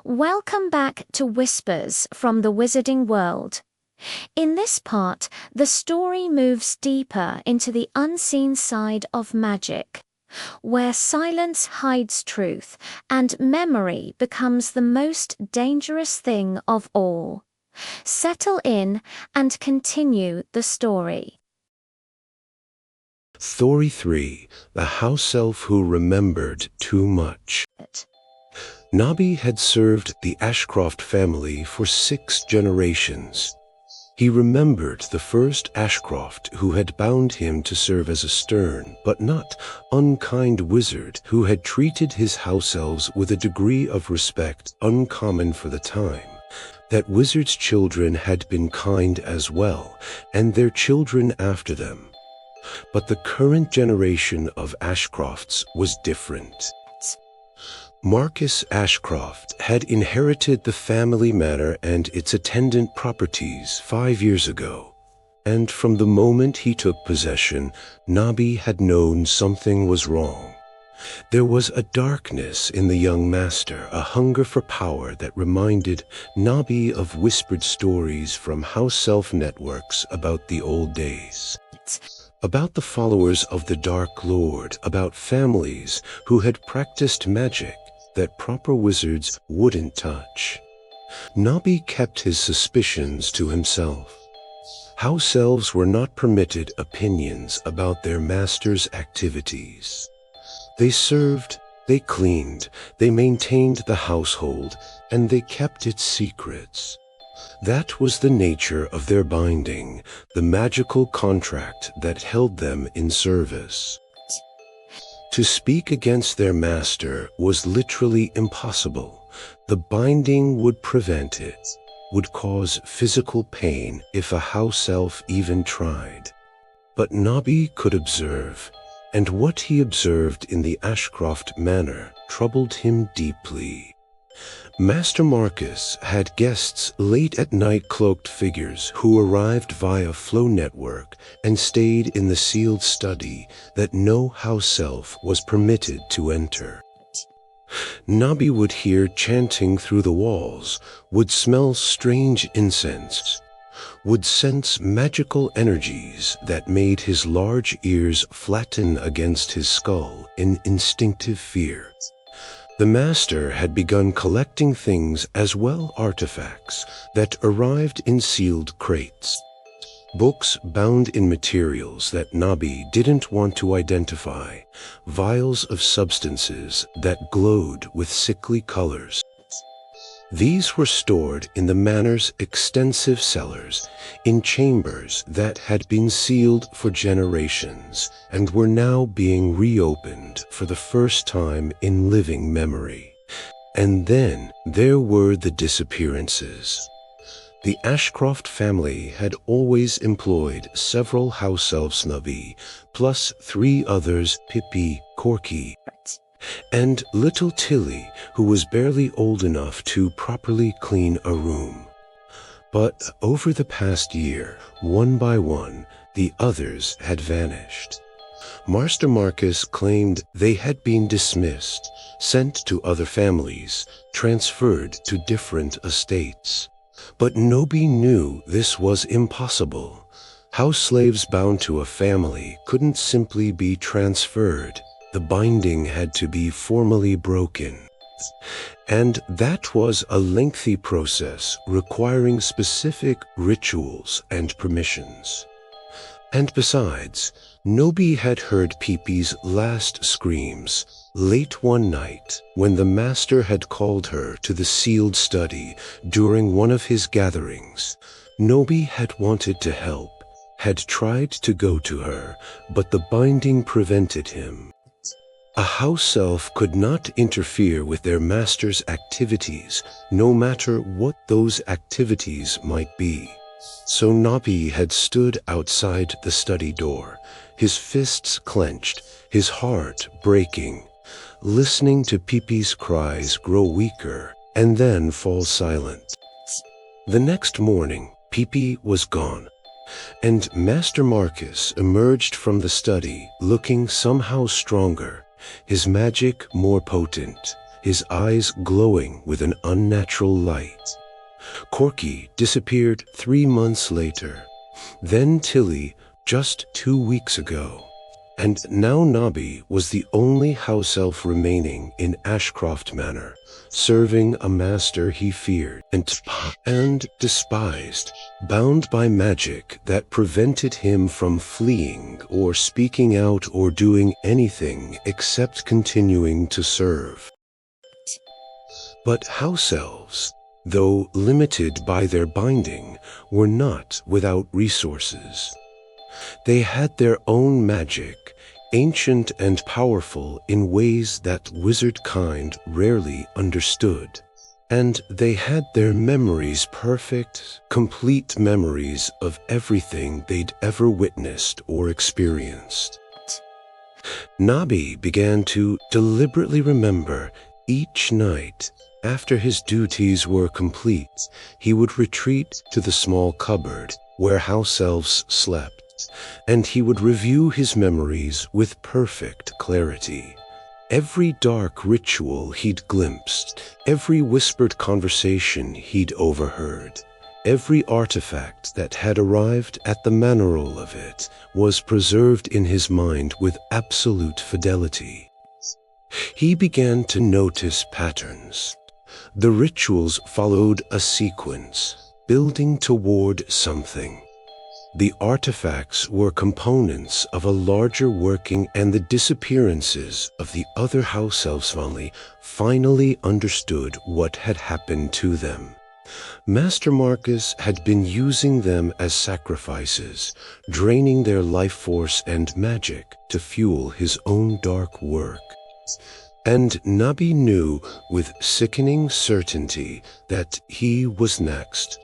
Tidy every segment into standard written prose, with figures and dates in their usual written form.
Welcome back to Whispers from the Wizarding World. In this part, the story moves deeper into the unseen side of magic, where silence hides truth and memory becomes the most dangerous thing of all. Settle in and continue the story. Story 3. The House Elf Who Remembered Too Much. Nobby had served the Ashcroft family for 6 generations. He remembered the first Ashcroft who had bound him to serve as a stern but not unkind wizard who had treated his house elves with a degree of respect uncommon for the time. That wizards' children had been kind as well, and their children after them. But the current generation of Ashcrofts was different. Marcus Ashcroft had inherited the family manor and its attendant properties 5 years ago, and from the moment he took possession, Nobby had known something was wrong. There was a darkness in the young master, a hunger for power that reminded Nobby of whispered stories from house elf networks about the old days. About the followers of the Dark Lord, about families who had practiced magic that proper wizards wouldn't touch. Nobby kept his suspicions to himself. House elves were not permitted opinions about their master's activities. They served, they cleaned, they maintained the household, and they kept its secrets. That was the nature of their binding, the magical contract that held them in service. To speak against their master was literally impossible. The binding would prevent it, would cause physical pain if a house elf even tried. But Nobby could observe, and what he observed in the Ashcroft manor troubled him deeply. Master Marcus had guests late at night, cloaked figures who arrived via flow network and stayed in the sealed study that no house elf was permitted to enter. Nobby would hear chanting through the walls, would smell strange incense, would sense magical energies that made his large ears flatten against his skull in instinctive fear. The master had begun collecting things as well, artifacts that arrived in sealed crates. Books bound in materials that Nobby didn't want to identify, vials of substances that glowed with sickly colors. These were stored in the manor's extensive cellars, in chambers that had been sealed for generations and were now being reopened for the first time in living memory. And then there were the disappearances. The Ashcroft family had always employed several house elves, Nobby, plus 3 others, Pippi, Corky, and little Tilly, who was barely old enough to properly clean a room. But over the past year, one by one, the others had vanished. Master Marcus claimed they had been dismissed, sent to other families, transferred to different estates. But Nobby knew this was impossible. House slaves bound to a family couldn't simply be transferred. The binding had to be formally broken. And that was a lengthy process requiring specific rituals and permissions. And besides, Nobby had heard Pippi's last screams late one night when the master had called her to the sealed study during one of his gatherings. Nobby had wanted to help, had tried to go to her, but the binding prevented him. A house elf could not interfere with their master's activities, no matter what those activities might be. So Nobby had stood outside the study door, his fists clenched, his heart breaking, listening to Pippi's cries grow weaker and then fall silent. The next morning, Pippi was gone, and Master Marcus emerged from the study looking somehow stronger, his magic more potent, his eyes glowing with an unnatural light. Corky disappeared 3 months later, then Tilly just 2 weeks ago. And now Nobby was the only house elf remaining in Ashcroft Manor, serving a master he feared and despised, bound by magic that prevented him from fleeing or speaking out or doing anything except continuing to serve. But house elves, though limited by their binding, were not without resources. They had their own magic, ancient and powerful in ways that wizard kind rarely understood. And they had their memories, perfect, complete memories of everything they'd ever witnessed or experienced. Nobby began to deliberately remember each night. After his duties were complete, he would retreat to the small cupboard where house elves slept, and he would review his memories with perfect clarity. Every dark ritual he'd glimpsed, every whispered conversation he'd overheard, every artifact that had arrived at the manor of it was preserved in his mind with absolute fidelity. He began to notice patterns. The rituals followed a sequence, building toward something. The artifacts were components of a larger working, and the disappearances of the other house elves finally understood what had happened to them. Master Marcus had been using them as sacrifices, draining their life force and magic to fuel his own dark work. And Nobby knew with sickening certainty that he was next.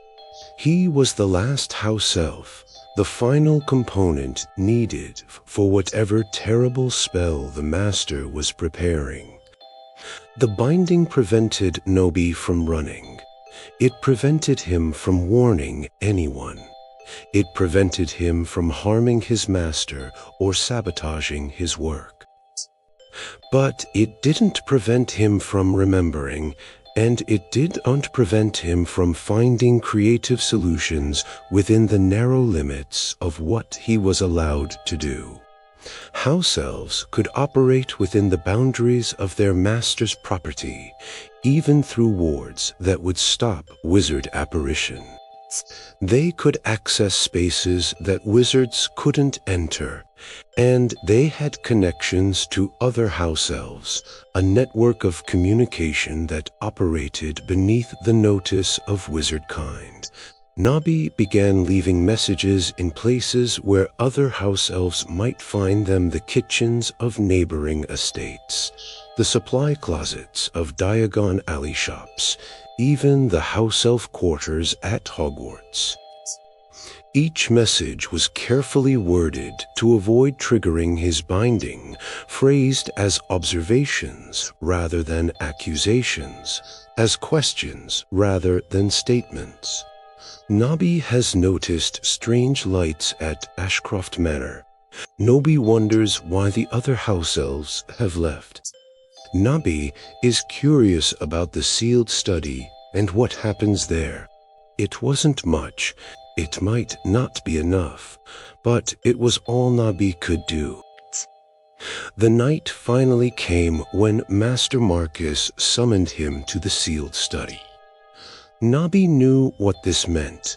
He was the last house elf, the final component needed for whatever terrible spell the master was preparing. The binding prevented Nobby from running. It prevented him from warning anyone. It prevented him from harming his master or sabotaging his work. But it didn't prevent him from remembering, and it didn't prevent him from finding creative solutions within the narrow limits of what he was allowed to do. House elves could operate within the boundaries of their master's property, even through wards that would stop wizard apparition. They could access spaces that wizards couldn't enter, and they had connections to other house elves, a network of communication that operated beneath the notice of wizard kind. Nobby began leaving messages in places where other house elves might find them: the kitchens of neighboring estates, the supply closets of Diagon Alley shops, even the house elf quarters at Hogwarts. Each message was carefully worded to avoid triggering his binding, phrased as observations rather than accusations, as questions rather than statements. Nobby has noticed strange lights at Ashcroft Manor. Nobby wonders why the other house elves have left. Nobby is curious about the sealed study and what happens there. It wasn't much. It might not be enough, but it was all Nobby could do. The night finally came when Master Marcus summoned him to the sealed study. Nobby knew what this meant.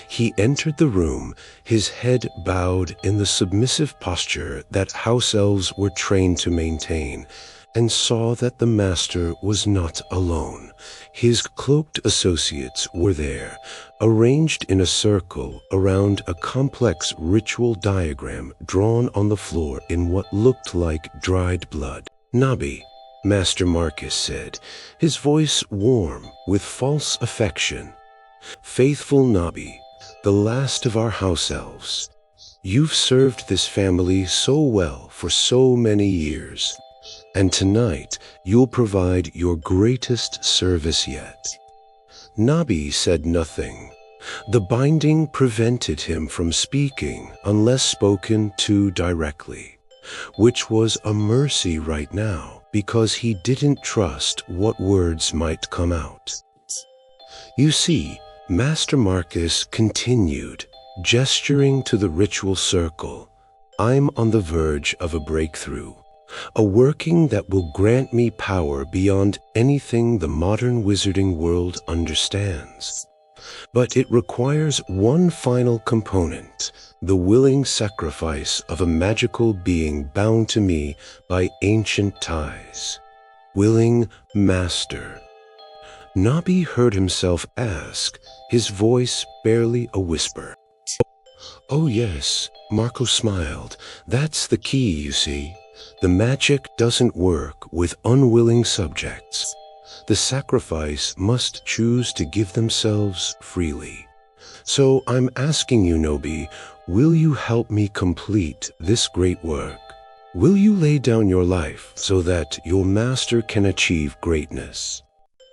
He entered the room, his head bowed in the submissive posture that house elves were trained to maintain, and saw that the master was not alone. His cloaked associates were there, arranged in a circle around a complex ritual diagram drawn on the floor in what looked like dried blood. "Nobby," Master Marcus said, his voice warm with false affection. "Faithful Nobby, the last of our house elves. You've served this family so well for so many years, and tonight you'll provide your greatest service yet." Nobby said nothing. The binding prevented him from speaking unless spoken to directly, which was a mercy right now. because he didn't trust what words might come out. You see, Master Marcus continued, gesturing to the ritual circle. I'm on the verge of a breakthrough, a working that will grant me power beyond anything the modern wizarding world understands. But it requires one final component, the willing sacrifice of a magical being bound to me by ancient ties. Willing Master. Nabi heard himself ask, his voice barely a whisper. Oh yes, Marco smiled. That's the key, you see. The magic doesn't work with unwilling subjects. The sacrifice must choose to give themselves freely. So I'm asking you, Nobi, will you help me complete this great work? Will you lay down your life so that your master can achieve greatness?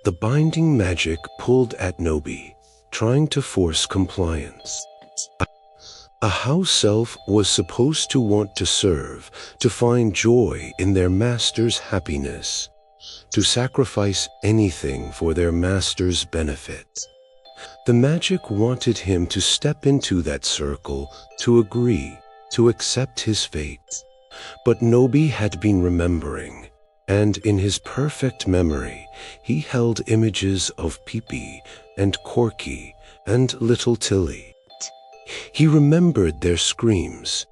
The binding magic pulled at Nobi, trying to force compliance. A house elf was supposed to want to serve, to find joy in their master's happiness, to sacrifice anything for their master's benefit. The magic wanted him to step into that circle, to agree, to accept his fate. But Nobi had been remembering, and in his perfect memory, he held images of Pipi and Corky and little Tilly. He remembered their screams.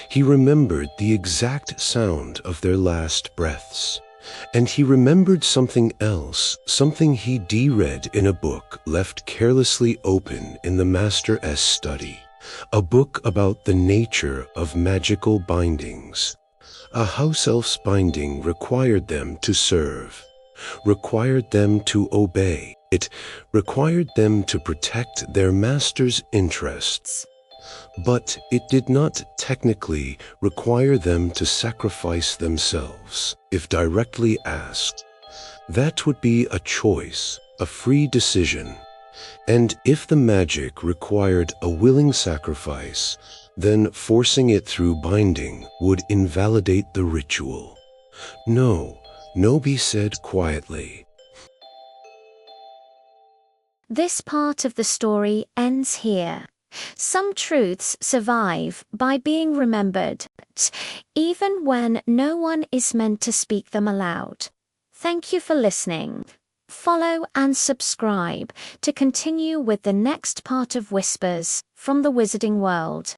He remembered the exact sound of their last breaths. And he remembered something else, something he'd read in a book left carelessly open in the Master's study. A book about the nature of magical bindings. A house elf's binding required them to serve, required them to obey. It required them to protect their master's interests. But it did not technically require them to sacrifice themselves, if directly asked. That would be a choice, a free decision. And if the magic required a willing sacrifice, then forcing it through binding would invalidate the ritual. No, Nobi said quietly. This part of the story ends here. Some truths survive by being remembered, even when no one is meant to speak them aloud. Thank you for listening. Follow and subscribe to continue with the next part of Whispers from the Wizarding World.